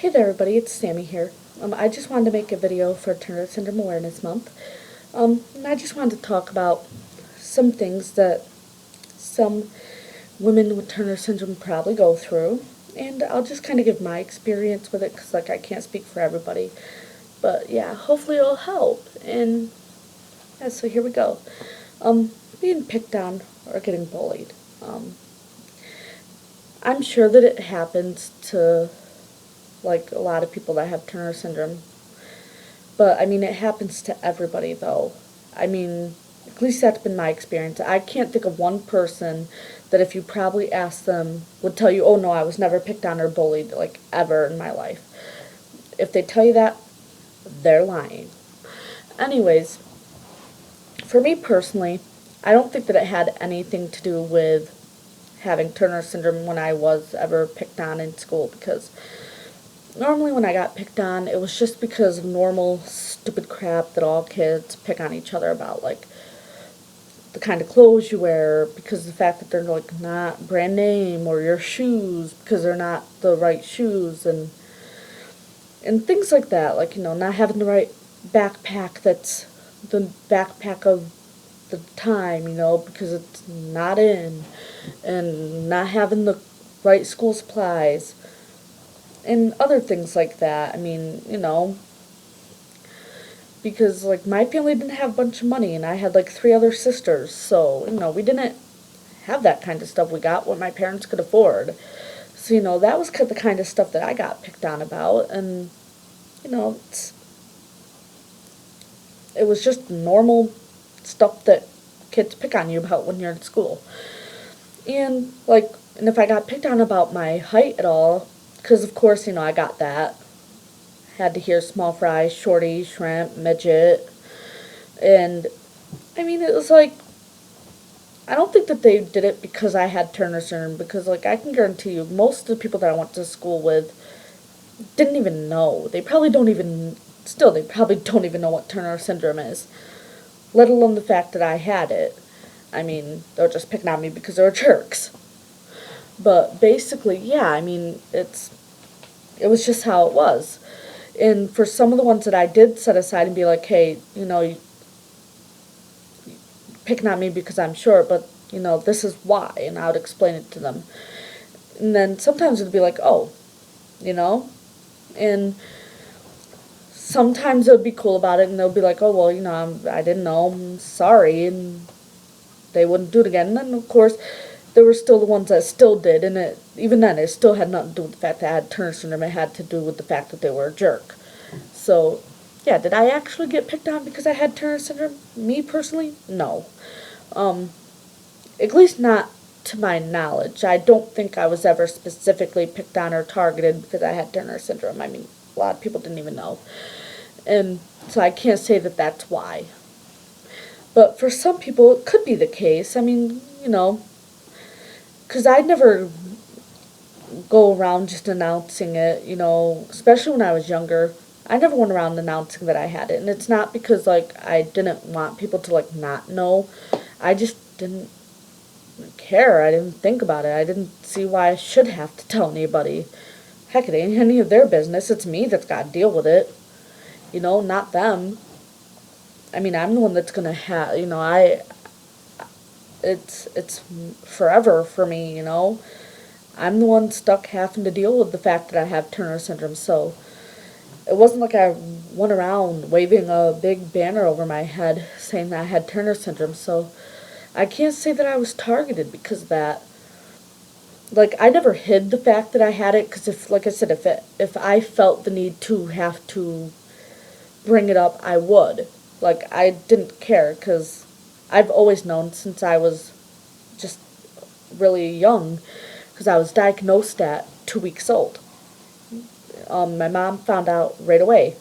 Hey there everybody, it's Sammy here. I just wanted to make a video for Turner Syndrome Awareness Month. And I just wanted to talk about some things that some women with Turner Syndrome probably go through. And I'll just kind of give my experience with it because I can't speak for everybody. But yeah, hopefully it'll help. And yeah, so here we go. Being picked on or getting bullied. I'm sure that it happens to like a lot of people that have Turner syndrome. But I mean, it happens to everybody though. I mean, at least that's been my experience. I can't think of one person that if you probably asked them would tell you, oh no, I was never picked on or bullied like ever in my life. If they tell you that, they're lying. Anyways, for me personally, I don't think that it had anything to do with having Turner syndrome when I was ever picked on in school because normally when I got picked on, it was just because of normal stupid crap that all kids pick on each other about, like the kind of clothes you wear, because of the fact that they're like not brand name, or your shoes because they're not the right shoes, and things like that, like not having the right backpack that's the backpack of the time, because it's not in, and not having the right school supplies and other things like that. I mean, because like my family didn't have a bunch of money and I had like three other sisters, so we didn't have that kind of stuff. We got what my parents could afford. So that was the kind of stuff that I got picked on about, and you know it's, it was just normal stuff that kids pick on you about when you're in school. And if I got picked on about my height at all, because of course I got that, had to hear small fry, shorty, shrimp, midget. And I mean, it was like, I don't think that they did it because I had Turner syndrome, because like I can guarantee you most of the people that I went to school with didn't even know. They probably don't even, still, they probably don't even know what Turner syndrome is, let alone the fact that I had it. I mean, they're just picking on me because they're jerks. But basically, yeah, I mean, it was just how it was. And for some of the ones that I did set aside and be like, hey, you picking on me because I'm short, but this is why, and I would explain it to them. And then sometimes it'd be like, oh, you know, and sometimes they'll be cool about it, and they'll be like, oh well, I didn't know, I'm sorry, and they wouldn't do it again. And then of course, there were still the ones that still did, and even then it still had nothing to do with the fact that I had Turner syndrome. It had to do with the fact that they were a jerk. So, yeah, did I actually get picked on because I had Turner syndrome? Me personally, no. Um, at least not to my knowledge. I don't think I was ever specifically picked on or targeted because I had Turner syndrome. I mean, a lot of people didn't even know. And so I can't say that that's why. But for some people, it could be the case. I mean, because I never go around just announcing it, especially when I was younger. I never went around announcing that I had it. And it's not because, like, I didn't want people to, like, not know. I just didn't care. I didn't think about it. I didn't see why I should have to tell anybody. Heck, it ain't any of their business. It's me that's got to deal with it. Not them. I mean, I'm the one that's gonna have, it's forever for me, I'm the one stuck having to deal with the fact that I have Turner syndrome, so it wasn't like I went around waving a big banner over my head saying that I had Turner syndrome, so I can't say that I was targeted because of that. Like, I never hid the fact that I had it, because like I said, if I felt the need to have to bring it up, I would. Like, I didn't care, because I've always known since I was just really young, because I was diagnosed at 2 weeks old. My mom found out right away.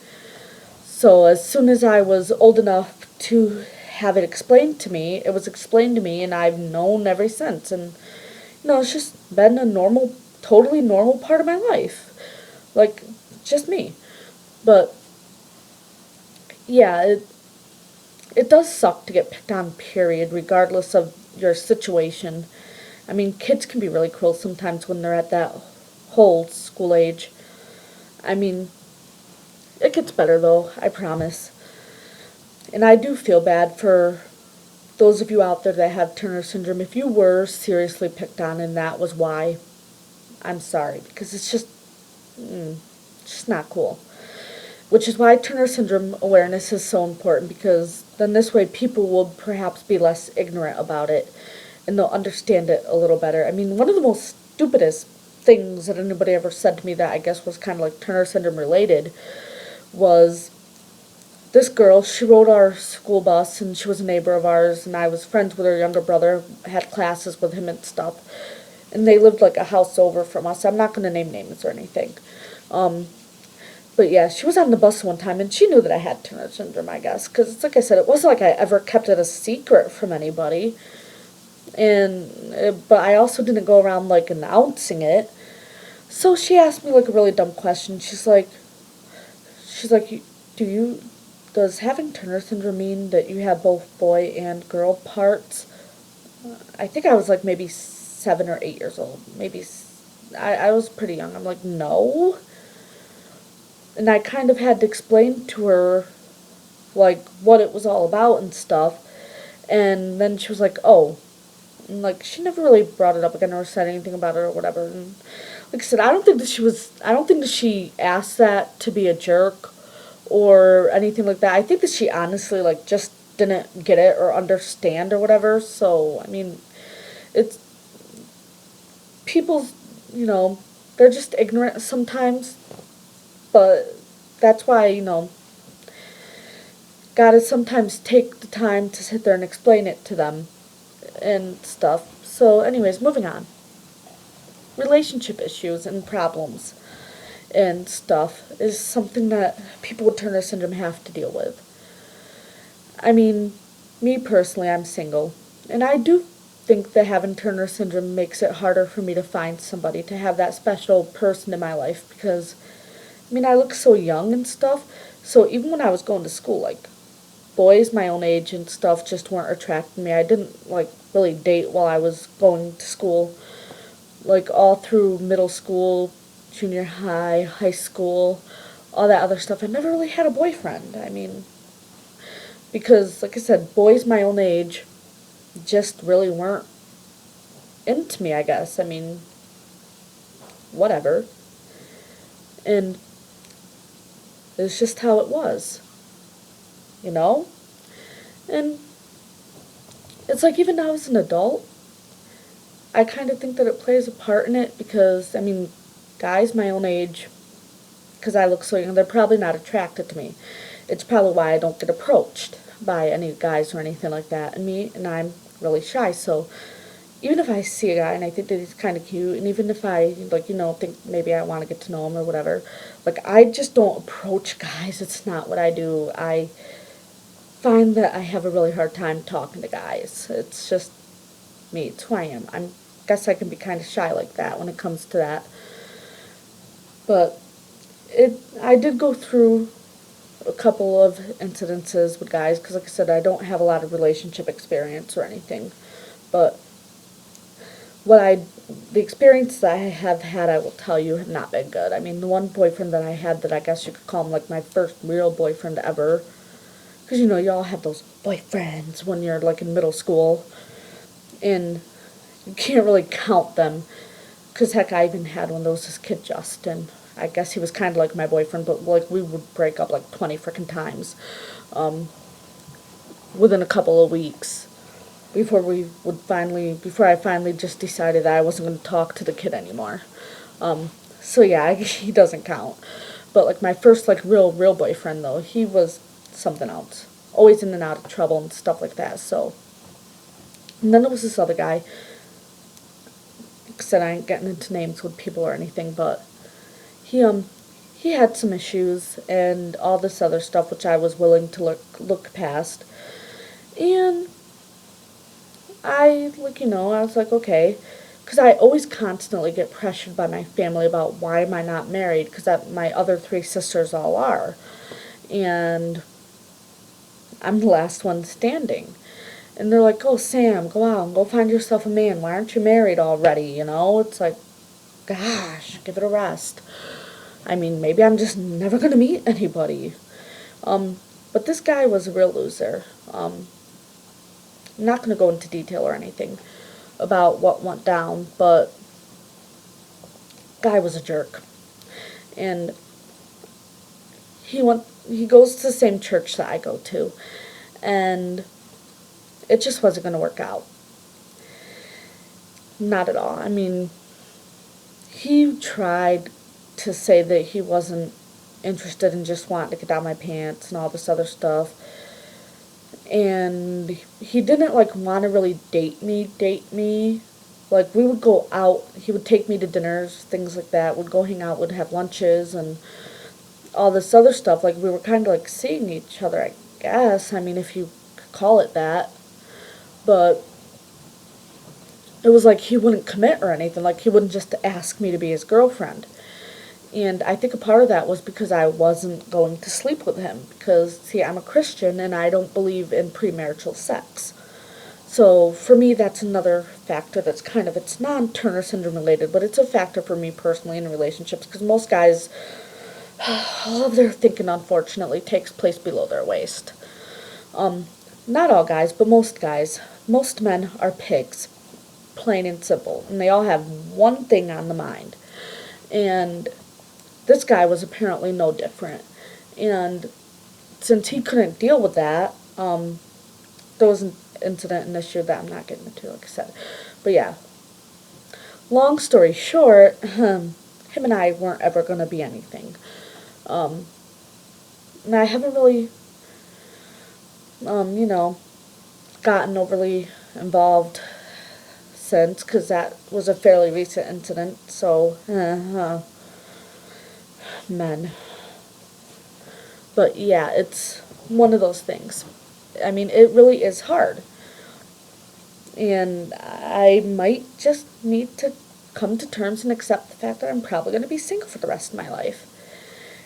So as soon as I was old enough to have it explained to me, it was explained to me, and I've known ever since. And it's just been a normal, totally normal part of my life. Like, just me. But yeah, it does suck to get picked on, period, regardless of your situation. I mean, kids can be really cruel sometimes when they're at that whole school age. I mean, it gets better though, I promise. And I do feel bad for those of you out there that have Turner syndrome. If you were seriously picked on and that was why, I'm sorry, because it's just not cool. Which is why Turner syndrome awareness is so important, because then this way people will perhaps be less ignorant about it and they'll understand it a little better. I mean, one of the most stupidest things that anybody ever said to me that I guess was kind of like Turner syndrome related was this girl. She rode our school bus and she was a neighbor of ours, and I was friends with her younger brother, had classes with him and stuff. And they lived like a house over from us. I'm not going to name names or anything. But yeah, she was on the bus one time and she knew that I had Turner syndrome, I guess. Because it's like I said, it wasn't like I ever kept it a secret from anybody. But I also didn't go around like announcing it. So she asked me like a really dumb question. She's like, does having Turner syndrome mean that you have both boy and girl parts? I think I was like maybe 7 or 8 years old. I was pretty young. I'm like, no. And I kind of had to explain to her like what it was all about and stuff. And then she was like, oh. And like she never really brought it up again or said anything about it or whatever. And like I said, I don't think that she asked that to be a jerk or anything like that. I think that she honestly like just didn't get it or understand or whatever. So, I mean, it's people, you know, they're just ignorant sometimes, but that's why, gotta sometimes take the time to sit there and explain it to them and stuff. So, anyways, moving on. Relationship issues and problems and stuff is something that people with Turner syndrome have to deal with. I mean, me personally, I'm single, and I do think that having Turner syndrome makes it harder for me to find somebody, to have that special person in my life, because, I mean, I look so young and stuff, so even when I was going to school, like, boys my own age and stuff just weren't attracting me. I didn't, like, really date while I was going to school, like, all through middle school, junior high, high school, all that other stuff. I never really had a boyfriend. I mean, because, like I said, boys my own age just really weren't into me, I guess. I mean, whatever. And it's just how it was, you know? And it's like even now as an adult, I kind of think that it plays a part in it because, I mean, guys my own age, because I look so young, they're probably not attracted to me. It's probably why I don't get approached by any guys or anything like that. And I'm really shy, so even if I see a guy and I think that he's kind of cute, and even if I, like, think maybe I want to get to know him or whatever, like, I just don't approach guys. It's not what I do. I find that I have a really hard time talking to guys. It's just me. It's who I am. I guess I can be kind of shy like that when it comes to that. But I did go through a couple of incidences with guys, because like I said, I don't have a lot of relationship experience or anything. But the experience that I have had, I will tell you, have not been good. I mean, the one boyfriend that I had that I guess you could call him like my first real boyfriend ever, because you all have those boyfriends when you're like in middle school, and you can't really count them, because heck, I even had one. There was this kid, Justin. I guess he was kind of like my boyfriend, but like we would break up like 20 frickin' times within a couple of weeks before I finally just decided that I wasn't going to talk to the kid anymore. So yeah, he doesn't count. But like my first like real boyfriend though, he was something else. Always in and out of trouble and stuff like that. So, and then there was this other guy. Like I said, I ain't getting into names with people or anything, but he had some issues and all this other stuff which I was willing to look past. And I was like, okay, because I always constantly get pressured by my family about why am I not married, because my other three sisters all are, and I'm the last one standing. And they're like, oh, Sam, go out and go find yourself a man. Why aren't you married already, It's like, gosh, give it a rest. I mean, maybe I'm just never gonna meet anybody. But this guy was a real loser. I'm not gonna go into detail or anything about what went down, but guy was a jerk. And he goes to the same church that I go to, and it just wasn't gonna work out. Not at all. I mean, he tried to say that he wasn't interested in just wanting to get down my pants and all this other stuff. And he didn't like want to really date me. Like we would go out, he would take me to dinners, things like that. We'd go hang out, we'd have lunches and all this other stuff. Like we were kind of like seeing each other, I guess. I mean, if you could call it that. But it was like he wouldn't commit or anything. Like he wouldn't just ask me to be his girlfriend. And I think a part of that was because I wasn't going to sleep with him. Because, see, I'm a Christian and I don't believe in premarital sex. So for me, that's another factor that's kind of, it's non-Turner syndrome related, but it's a factor for me personally in relationships. Because most guys, all of their thinking, unfortunately, takes place below their waist. Not all guys, but most guys. Most men are pigs, plain and simple. And they all have one thing on the mind. And this guy was apparently no different. And since he couldn't deal with that, there was an incident and issue that I'm not getting into, like I said. But yeah, long story short, him and I weren't ever going to be anything. And I haven't really, gotten overly involved since, because that was a fairly recent incident, so, men. But yeah, it's one of those things. I mean, it really is hard. And I might just need to come to terms and accept the fact that I'm probably going to be single for the rest of my life.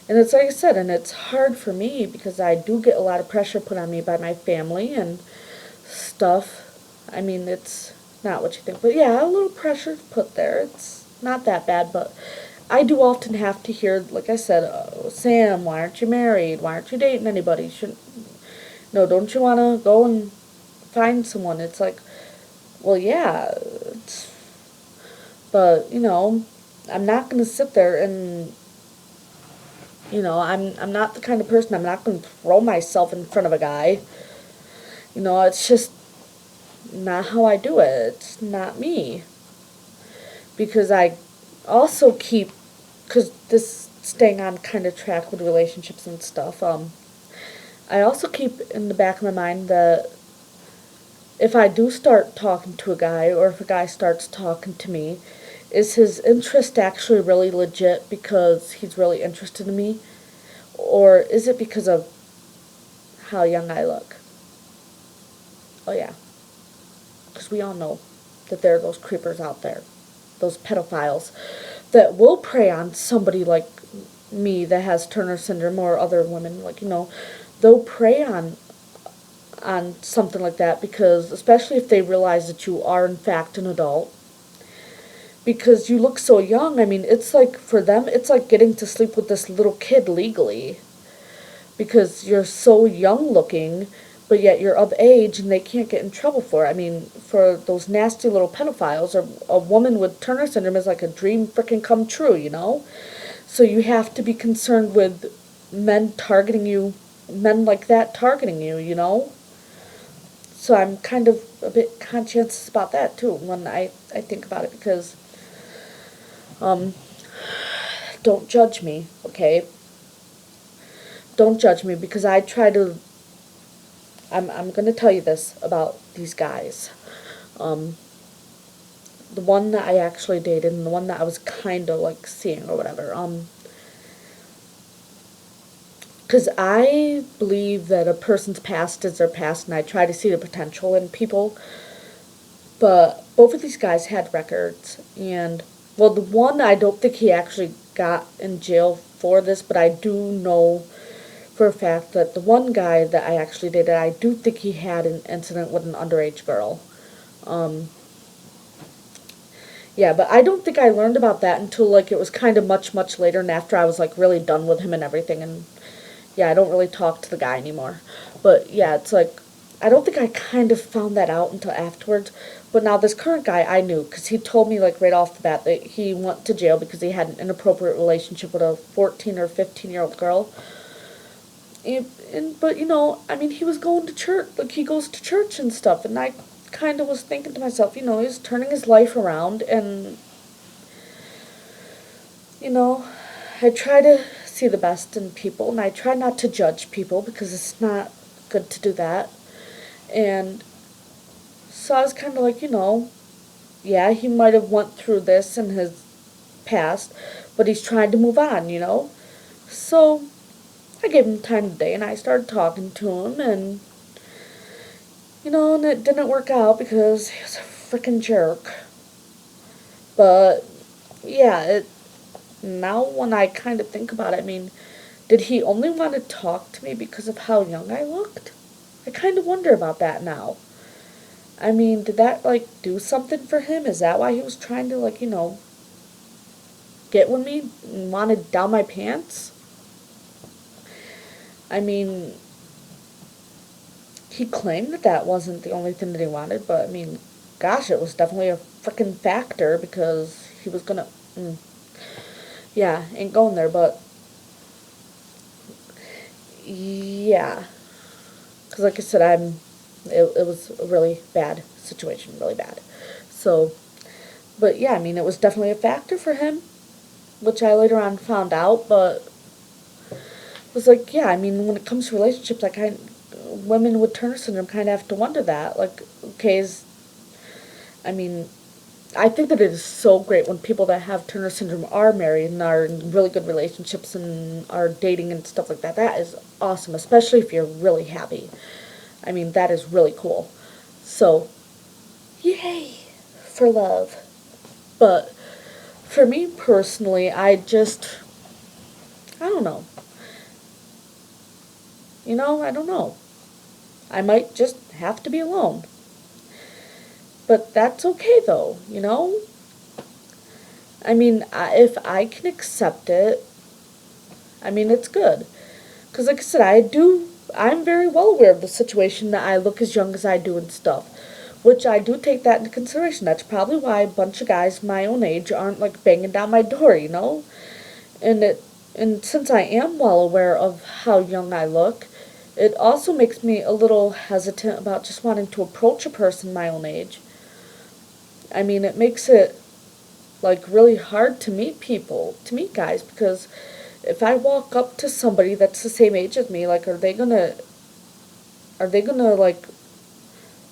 And it's like I said, and it's hard for me because I do get a lot of pressure put on me by my family and stuff. I mean, it's not what you think, but yeah, a little pressure put there. It's not that bad, but I do often have to hear, like I said, oh, Sam, why aren't you married? Why aren't you dating anybody? Shouldn't, no, don't you want to go and find someone? It's like, well, yeah, but, I'm not going to sit there and, I'm not the kind of person, I'm not going to throw myself in front of a guy. It's just not how I do it. It's not me. Because I also keep, because this staying on kind of track with relationships and stuff, I also keep in the back of my mind that if I do start talking to a guy, or if a guy starts talking to me, is his interest actually really legit because he's really interested in me? Or is it because of how young I look? Oh yeah. Because we all know that there are those creepers out there, those pedophiles, that will prey on somebody like me that has Turner syndrome, or other women, like, they'll prey on something like that, because especially if they realize that you are in fact an adult, because you look so young. I mean, it's like, for them, it's like getting to sleep with this little kid legally, because you're so young looking, but yet you're of age and they can't get in trouble for it. I mean, for those nasty little pedophiles, or a woman with Turner syndrome is like a dream freaking come true. So you have to be concerned with men like that targeting you. So I'm kind of a bit conscientious about that too when I think about it, because don't judge me, okay? Don't judge me, because I try to, I'm going to tell you this about these guys. The one that I actually dated and the one that I was kind of like seeing or whatever. Because I believe that a person's past is their past, and I try to see the potential in people. But both of these guys had records, and, well, the one, I don't think he actually got in jail for this, but I do know for a fact that the one guy that I actually dated, I do think he had an incident with an underage girl. Yeah, but I don't think I learned about that until like it was kind of much, much later and after I was like really done with him and everything. And yeah, I don't really talk to the guy anymore. But yeah, it's like, I don't think I kind of found that out until afterwards. But now this current guy I knew, because he told me like right off the bat that he went to jail because he had an inappropriate relationship with a 14 or 15-year-old girl. But you know, I mean, he was going to church, like he goes to church and stuff, and I kind of was thinking to myself, you know, he's turning his life around, and you know, I try to see the best in people, and I try not to judge people because it's not good to do that. And so I was kind of like, you know, yeah, he might have went through this in his past, but he's trying to move on, you know. So I gave him time today, and I started talking to him, and you know, and it didn't work out because he was a freaking jerk. But yeah, now when I kind of think about it, I mean, did he only want to talk to me because of how young I looked? I kind of wonder about that now. I mean, did that like do something for him? Is that why he was trying to like, you know, get with me and wanted down my pants? I mean, he claimed that that wasn't the only thing that he wanted, but I mean, gosh, it was definitely a freaking factor because he was gonna. Yeah, ain't going there, but yeah, because like I said, it was a really bad situation, really bad. So, but yeah, I mean, it was definitely a factor for him, which I later on found out, but it was like, yeah, I mean, when it comes to relationships, women with Turner syndrome kind of have to wonder that, like, okay, I mean, I think that it is so great when people that have Turner syndrome are married and are in really good relationships and are dating and stuff like that. That is awesome, especially if you're really happy. I mean, that is really cool. So, yay for love. But for me personally, I don't know. You know, I don't know. I might just have to be alone. But that's okay though, you know? I mean, if I can accept it, I mean, it's good. Because, like I said, I'm very well aware of the situation that I look as young as I do and stuff. Which I do take that into consideration. That's probably why a bunch of guys my own age aren't, like, banging down my door, you know? And and since I am well aware of how young I look, it also makes me a little hesitant about just wanting to approach a person my own age. I mean, it makes it like really hard to meet guys, because if I walk up to somebody that's the same age as me, like are they gonna like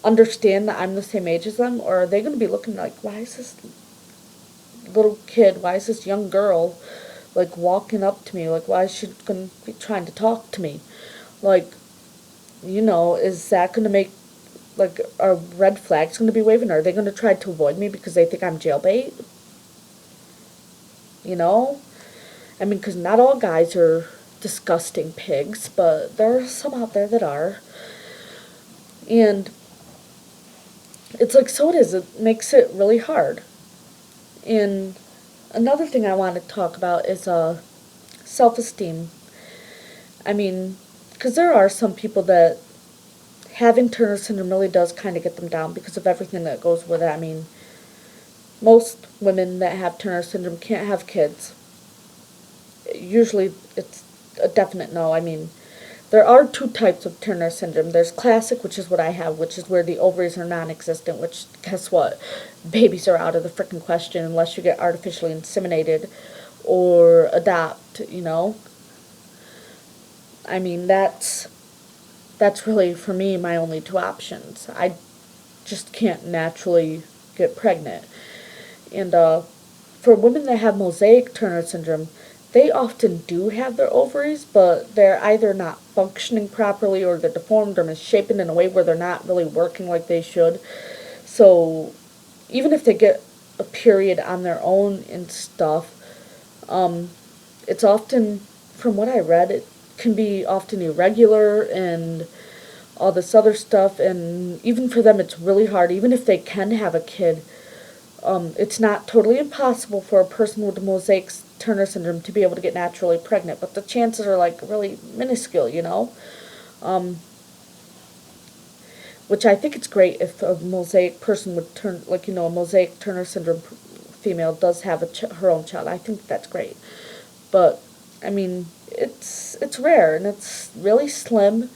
understand that I'm the same age as them, or are they gonna be looking like, why is this little kid, why is this young girl like walking up to me, like why is she gonna be trying to talk to me? Like, you know, is that gonna make like a red flag's gonna be waving? Are they gonna try to avoid me because they think I'm jailbait? You know? I mean, because not all guys are disgusting pigs, but there are some out there that are. And it's like, so it is. It makes it really hard. And another thing I want to talk about is self-esteem. I mean, because there are some people that having Turner syndrome really does kind of get them down because of everything that goes with it. I mean, most women that have Turner syndrome can't have kids. Usually it's a definite no. I mean, there are two types of Turner syndrome. There's classic, which is what I have, which is where the ovaries are non-existent, which, guess what? Babies are out of the frickin' question unless you get artificially inseminated or adopt, you know? I mean, that's really, for me, my only two options. I just can't naturally get pregnant. And for women that have mosaic Turner syndrome, they often do have their ovaries, but they're either not functioning properly or they're deformed or misshapen in a way where they're not really working like they should. So even if they get a period on their own and stuff, it's often, from what I read, it can be often irregular and all this other stuff, and even for them it's really hard, even if they can have a kid, It's not totally impossible for a person with mosaic Turner syndrome to be able to get naturally pregnant, but the chances are like really minuscule, you know? Um, which I think it's great if a mosaic person would turn, like, you know, a mosaic Turner syndrome female does have her own child. I think that's great. But, I mean, it's rare and it's really slim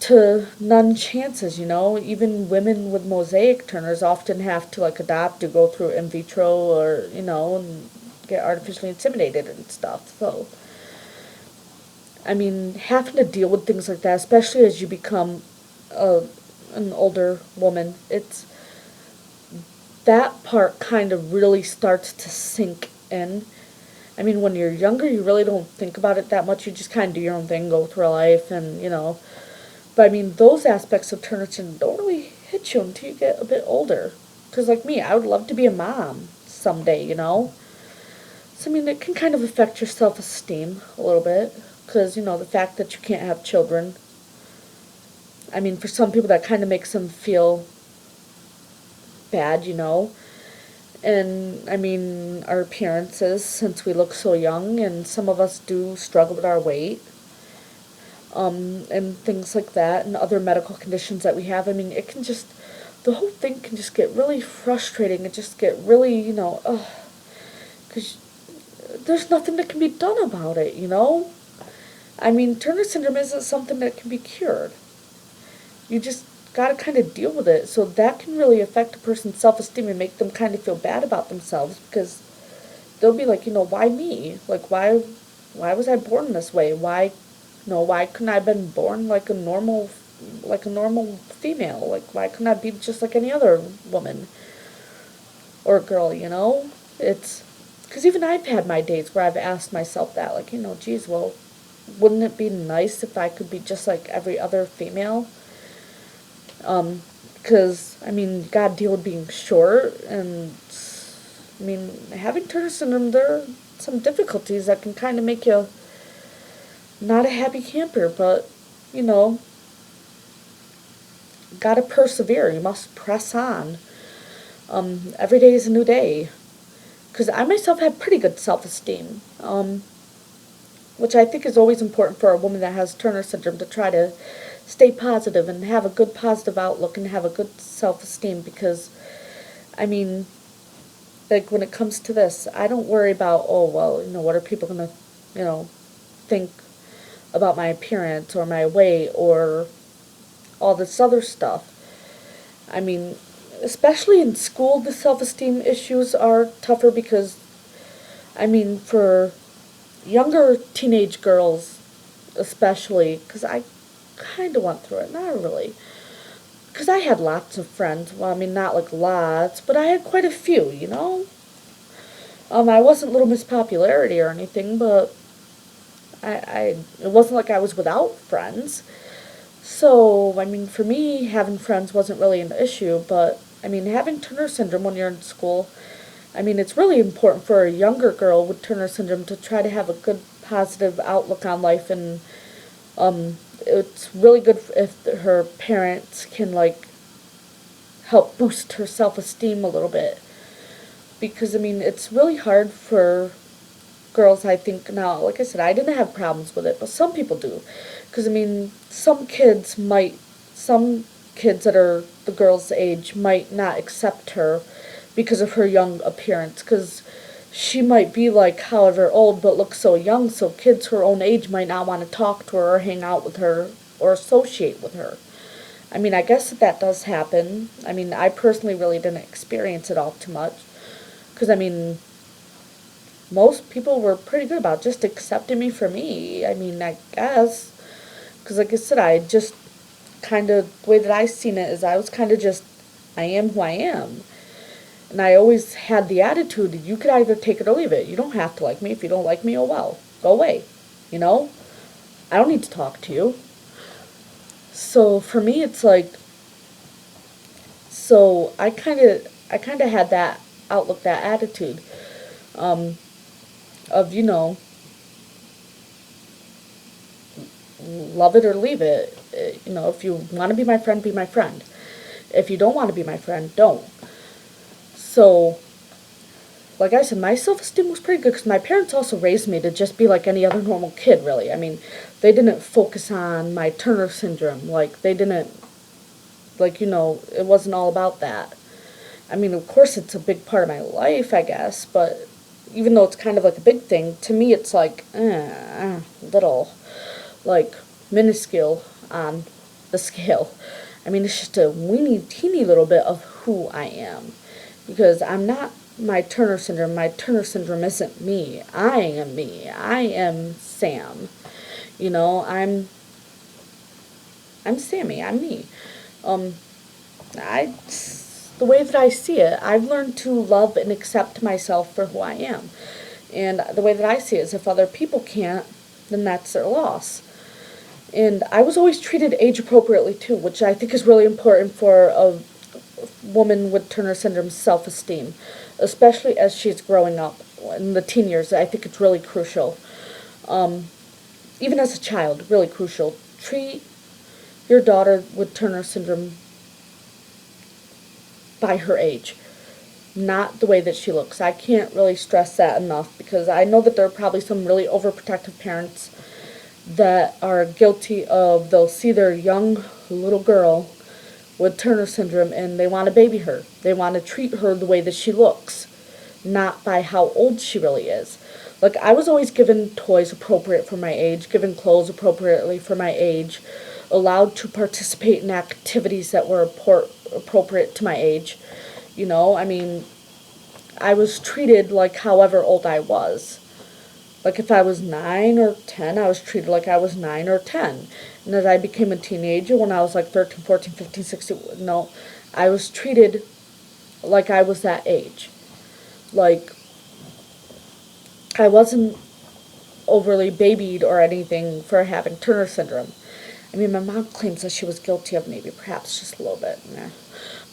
to none chances, you know. Even women with mosaic Turners often have to like adopt or go through in vitro or, you know, and get artificially inseminated and stuff. So, I mean, having to deal with things like that, especially as you become a, an older woman, it's that part kind of really starts to sink in. I mean, when you're younger, you really don't think about it that much. You just kind of do your own thing, go through life, and, you know. But I mean, those aspects of Turner syndrome don't really hit you until you get a bit older. Because, like me, I would love to be a mom someday, you know? So, I mean, it can kind of affect your self esteem a little bit. Because, you know, the fact that you can't have children. I mean, for some people, that kind of makes them feel bad, you know? And, I mean, our appearances, since we look so young, and some of us do struggle with our weight. And things like that, and other medical conditions that we have. I mean, it can just, the whole thing can just get really frustrating and just get really, you know, because there's nothing that can be done about it, you know? I mean, Turner syndrome isn't something that can be cured. You just gotta kind of deal with it. So that can really affect a person's self-esteem and make them kind of feel bad about themselves because they'll be like, you know, why me? Like, why was I born this way? Why couldn't I have been born like like a normal female? Like, why couldn't I be just like any other woman or girl, you know? It's, because even I've had my days where I've asked myself that, like, you know, geez, well, wouldn't it be nice if I could be just like every other female? Because, I mean, you gotta deal with being short, and, I mean, having Turner syndrome, there are some difficulties that can kind of make you not a happy camper, but, you know, gotta persevere. You must press on. Every day is a new day. Because I myself have pretty good self-esteem, which I think is always important for a woman that has Turner syndrome to try to stay positive and have a good positive outlook and have a good self-esteem because, I mean, like when it comes to this, I don't worry about, oh, well, you know, what are people going to, you know, think about my appearance or my weight or all this other stuff. I mean, especially in school, the self-esteem issues are tougher because, I mean, for younger teenage girls, especially, because I kind of went through it, not really. Because I had lots of friends. Well, I mean, not like lots, but I had quite a few, you know? I wasn't Little Miss Popularity or anything, but it wasn't like I was without friends. So, I mean, for me, having friends wasn't really an issue, but, I mean, having Turner syndrome when you're in school, I mean, it's really important for a younger girl with Turner syndrome to try to have a good, positive outlook on life, and it's really good if her parents can, like, help boost her self-esteem a little bit. Because, I mean, it's really hard for girls, I think, now, like I said, I didn't have problems with it, but some people do. Because, I mean, some kids that are the girl's age might not accept her because of her young appearance. Because she might be, like, however old, but look so young, so kids her own age might not want to talk to her or hang out with her or associate with her. I mean, I guess that does happen. I mean, I personally really didn't experience it all too much. Because, I mean, most people were pretty good about just accepting me for me. I mean, I guess. Because, like I said, I just kind of, the way that I seen it is I was kind of just, I am who I am. And I always had the attitude that you could either take it or leave it. You don't have to like me. If you don't like me, oh well. Go away. You know? I don't need to talk to you. So for me, it's like, so I kind of had that outlook, that attitude, of, you know, love it or leave it. You know, if you want to be my friend, be my friend. If you don't want to be my friend, don't. So, like I said, my self-esteem was pretty good because my parents also raised me to just be like any other normal kid, really. I mean, they didn't focus on my Turner syndrome. Like, they didn't, like, it wasn't all about that. I mean, of course, it's a big part of my life, I guess, but even though it's kind of like a big thing, to me, it's like, little, like, minuscule on the scale. I mean, it's just a weeny, teeny little bit of who I am. Because I'm not my Turner syndrome. My Turner syndrome isn't me. I am me. I am Sam. You know, I'm Sammy. I'm me. Um, I, the way that I see it, I've learned to love and accept myself for who I am. And the way that I see it is if other people can't, then that's their loss. And I was always treated age appropriately too, which I think is really important for a woman with Turner syndrome's self-esteem, especially as she's growing up in the teen years. I think it's really crucial. Even as a child, really crucial. Treat your daughter with Turner syndrome by her age, not the way that she looks. I can't really stress that enough because I know that there are probably some really overprotective parents that are guilty of, they'll see their young little girl with Turner syndrome and they want to baby her. They want to treat her the way that she looks, not by how old she really is. Like, I was always given toys appropriate for my age, given clothes appropriately for my age, allowed to participate in activities that were appropriate to my age. I mean, I was treated like however old I was. Like, if I was 9 or 10, I was treated like I was 9 or 10. And as I became a teenager, when I was like 13, 14, 15, 16, no, I was treated like I was that age. Like, I wasn't overly babied or anything for having Turner syndrome. I mean, my mom claims that she was guilty of maybe perhaps just a little bit.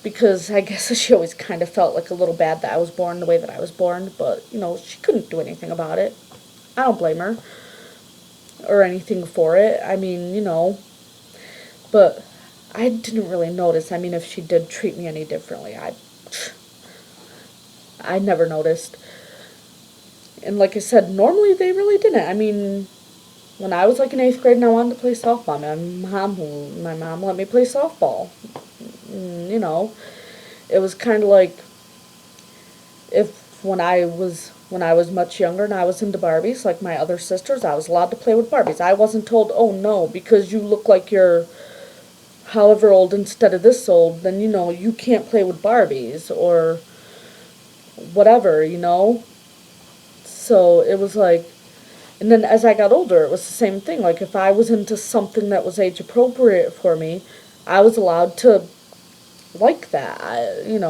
Because I guess she always kind of felt like a little bad that I was born the way that I was born. But, she couldn't do anything about it. I don't blame her or anything for it. I mean, but I didn't really notice. I mean, if she did treat me any differently, I never noticed. And like I said, normally they really didn't. I mean, when I was like in 8th grade and I wanted to play softball, my mom let me play softball. It was kind of like if when I was much younger and I was into Barbies, like my other sisters, I was allowed to play with Barbies. I wasn't told, oh no, because you look like you're however old instead of this old, then you can't play with Barbies or whatever. So it was like, and then as I got older, it was the same thing. Like, if I was into something that was age appropriate for me, I was allowed to like that, and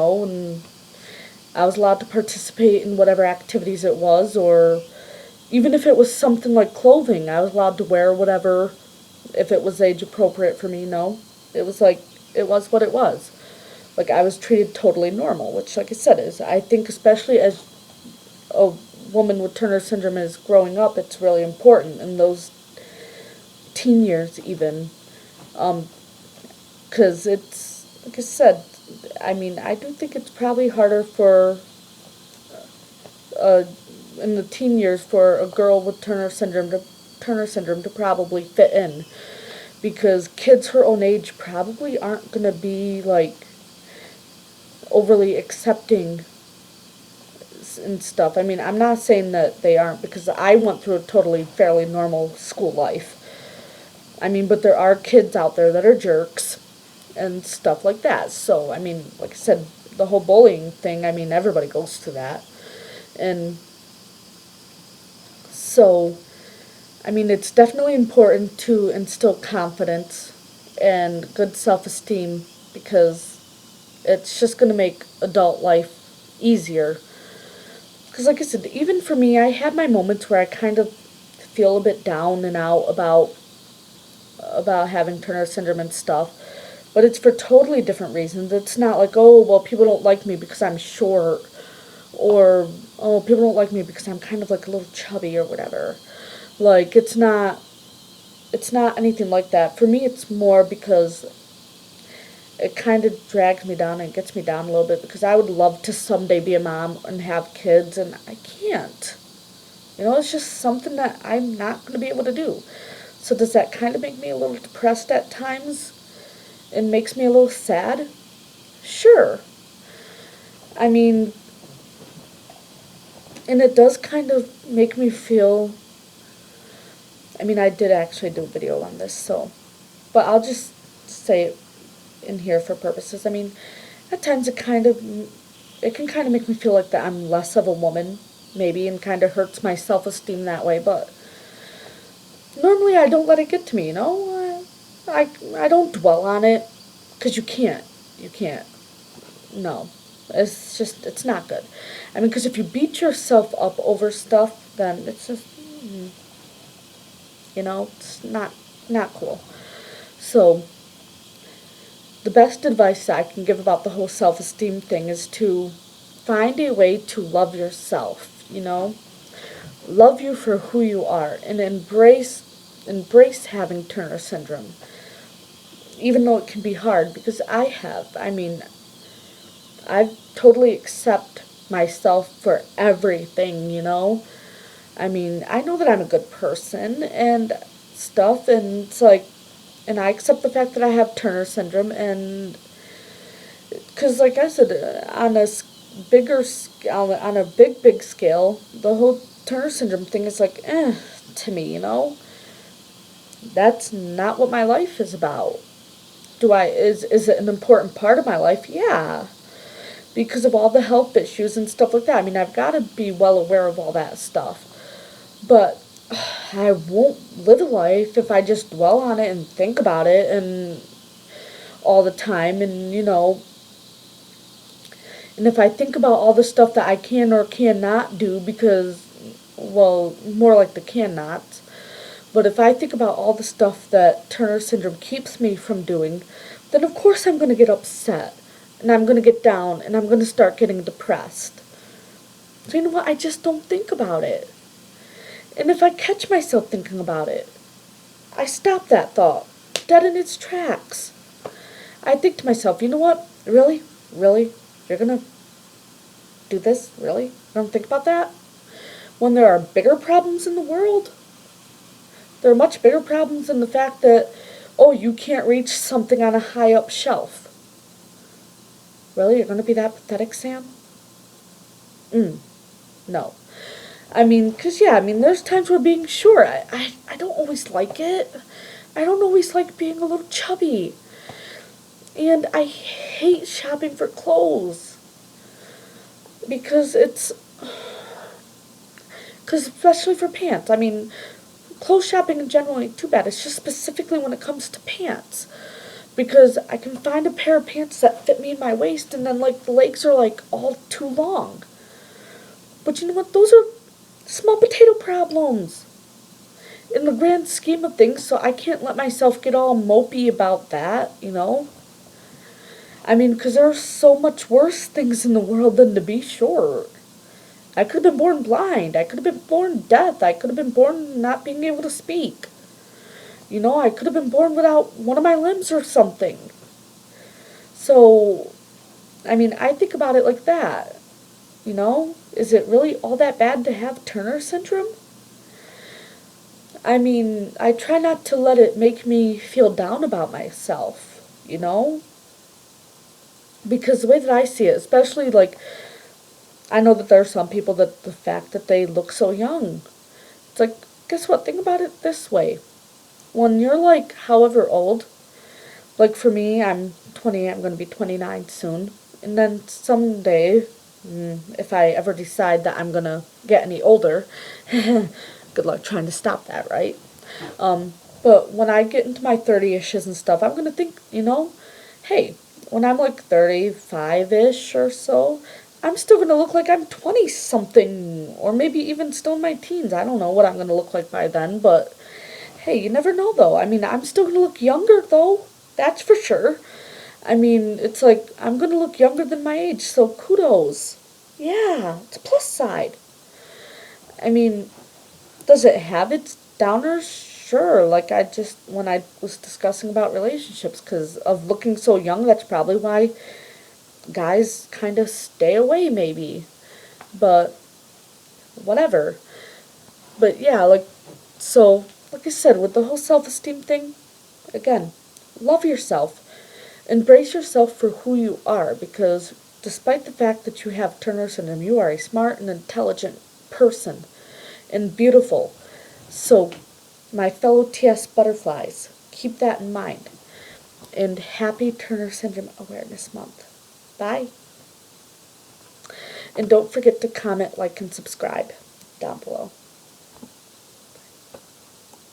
I was allowed to participate in whatever activities it was, or even if it was something like clothing, I was allowed to wear whatever, if it was age appropriate for me. It was like, it was what it was. Like, I was treated totally normal, which, like I said, is, I think, especially as a woman with Turner syndrome is growing up, it's really important in those teen years even, because it's, like I said, I mean, I do think it's probably harder for, in the teen years, for a girl with Turner syndrome to probably fit in, because kids her own age probably aren't gonna be like overly accepting and stuff. I mean, I'm not saying that they aren't, because I went through a totally fairly normal school life. I mean, but there are kids out there that are jerks and stuff like that. So, I mean, like I said, the whole bullying thing, I mean, everybody goes through that. And so, I mean, it's definitely important to instill confidence and good self-esteem, because it's just going to make adult life easier. Because like I said, even for me, I had my moments where I kind of feel a bit down and out about having Turner syndrome and stuff. But it's for totally different reasons. It's not like, oh, well, people don't like me because I'm short, or, oh, people don't like me because I'm kind of like a little chubby or whatever. Like, it's not anything like that. For me, it's more because it kind of drags me down and gets me down a little bit because I would love to someday be a mom and have kids, and I can't. It's just something that I'm not going to be able to do. So does that kind of make me a little depressed at times and makes me a little sad? Sure. I mean, and it does kind of make me feel, I mean, I did actually do a video on this, so, but I'll just say it in here for purposes. I mean, at times it can kind of make me feel like that I'm less of a woman, maybe, and kind of hurts my self-esteem that way, but normally I don't let it get to me, I don't dwell on it, because you can't. No. It's not good. I mean, because if you beat yourself up over stuff, then it's just, it's not cool. So, the best advice I can give about the whole self-esteem thing is to find a way to love yourself. Love you for who you are and embrace having Turner syndrome. Even though it can be hard, because I totally accept myself for everything. I mean, I know that I'm a good person and stuff, and it's like, and I accept the fact that I have Turner syndrome, and because, like I said, on a bigger scale, on a big scale, the whole Turner syndrome thing is like, to me. That's not what my life is about. Is it an important part of my life? Yeah. Because of all the health issues and stuff like that. I mean, I've got to be well aware of all that stuff. But I won't live a life if I just dwell on it and think about it and all the time, and if I think about all the stuff that I can or cannot do, because, well, more like the cannots, but if I think about all the stuff that Turner syndrome keeps me from doing, then of course I'm going to get upset, and I'm going to get down, and I'm going to start getting depressed. So you know what? I just don't think about it. And if I catch myself thinking about it, I stop that thought, dead in its tracks. I think to myself, you know what? Really? Really? You're going to do this? Really? You don't think about that? When there are bigger problems in the world? There are much bigger problems than the fact that, oh, you can't reach something on a high up shelf. Really? You're going to be that pathetic, Sam? No. I mean, there's times where being short, I don't always like it. I don't always like being a little chubby. And I hate shopping for clothes. Because especially for pants. I mean, clothes shopping in general ain't too bad. It's just specifically when it comes to pants. Because I can find a pair of pants that fit me in my waist, and then, like, the legs are, like, all too long. But you know what? Those are small potato problems in the grand scheme of things, so I can't let myself get all mopey about that. I mean, because there are so much worse things in the world than to be short. I could have been born blind. I could have been born deaf. I could have been born not being able to speak. I could have been born without one of my limbs or something. So, I mean, I think about it like that. Is it really all that bad to have Turner syndrome? I mean, I try not to let it make me feel down about myself. Because the way that I see it, especially, like, I know that there are some people that the fact that they look so young. It's like, guess what? Think about it this way. When you're, like, however old, like for me, I'm 28, I'm going to be 29 soon. And then someday, if I ever decide that I'm going to get any older, good luck trying to stop that, right? But when I get into my 30-ishes and stuff, I'm going to think, hey, when I'm like 35-ish or so, I'm still going to look like I'm 20-something, or maybe even still in my teens. I don't know what I'm going to look like by then, but hey, you never know, though. I mean, I'm still going to look younger, though. That's for sure. I mean, it's like, I'm going to look younger than my age, so kudos. Yeah, it's a plus side. I mean, does it have its downers? sure. Like when I was discussing about relationships, because of looking so young, that's probably why guys kind of stay away, maybe. But whatever. But yeah, like I said, with the whole self-esteem thing, again, love yourself. Embrace yourself for who you are, because despite the fact that you have Turner syndrome, you are a smart and intelligent person and beautiful. So, my fellow TS butterflies, keep that in mind. And happy Turner Syndrome Awareness Month. Bye. And don't forget to comment, like, and subscribe down below.